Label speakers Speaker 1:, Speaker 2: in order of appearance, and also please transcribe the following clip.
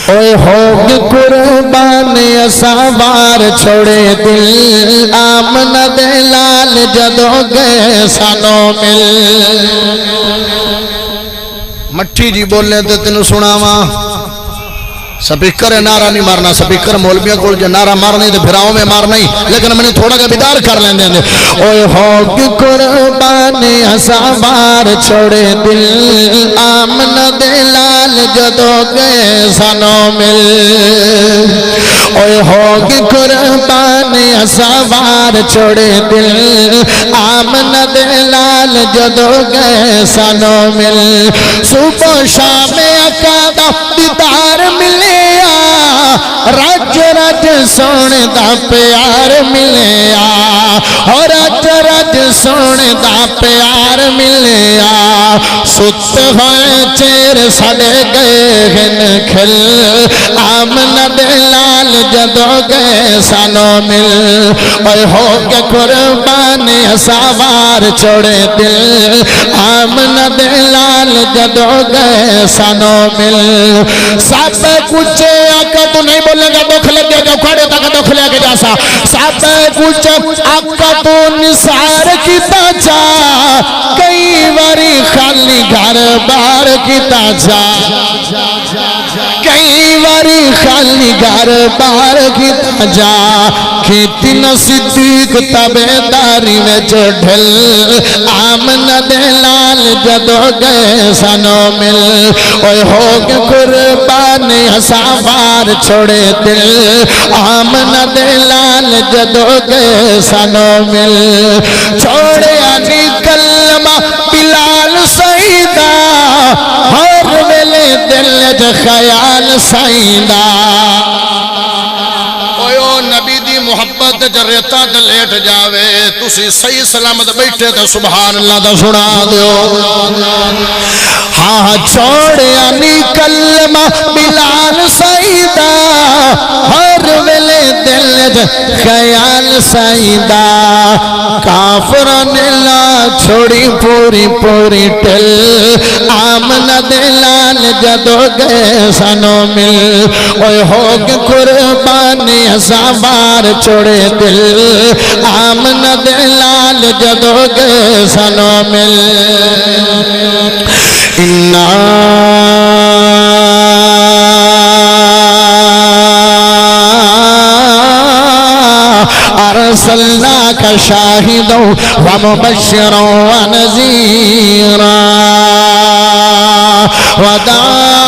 Speaker 1: اوے ہوگی قربان اسوار چھوڑے دل آمنہ دے لال جدو گئے سانو مل مٹھی جی بولنے تے تینوں سناواں سپیکر ہے نعرہ نہیں مارنا سپیکر مولویاں کو جو نعرہ مارنے تو پھراؤں میں مارنا ہی لیکن میں نے تھوڑا کا بیدار کر لیں دیں اوہ ہوگی قربان اسوار چھوڑے دل آمنہ دے لال جدو گئے سانو مل اوہ ہوگی قربان اسوار چھوڑے دل آمنہ دے لال جدو گئے سانو مل صبح شام اکادہ دیدار ملے رج رج سونے دا پیار ملے اور رج رج سونے دا پیار ملے ست ہوئے چیر سڑے گئے ہن کھل آمنہ دے لال جدو گئے سانو مل اور ہو کے قربان اسوار چھوڑے دل آمنہ دے لال جدو گئے سانو مل سب کچھ آقا تو نہیں بولے گا دکھ لگے گا کھڑے تک دکھ لے کے جاسا سب کچھ آقا تو نثار کی تاچا کئی واری خالی گھر بار کی تاچا کئی واری خالی گھر بار کی تاچا کھیتی نہ صدیق تابعداری میں جو ڈھل آمنہ دے لال جدو گئے سانو مل اوہ ہوگے قربان اسوار چھوڑے دل آمنہ دے لال جدو گئے سانو مل چھوڑے آنی کلمہ بلال سعیدہ ہر ویلے دل جو خیال سعیدہ نبی دی محبت جریتا تے لیٹ جاوے تسی صحیح سلامت بیٹھے تے سبحان اللہ دا سنا دیو ہاں چھوڑیا نی کلمہ بلال سعیدہ ہر ویلے دل خیال سعیدہ کافران لا چھوڑی پوری پوری ٹل آمنہ دے لال جدو گئے سانو مل اوہ ہوگی قربان اسوار چھوڑے دل آمنہ دے لال جدو گئے سانو مل ارسلناک شاہدا ومبشرا ونذیرا وداعیا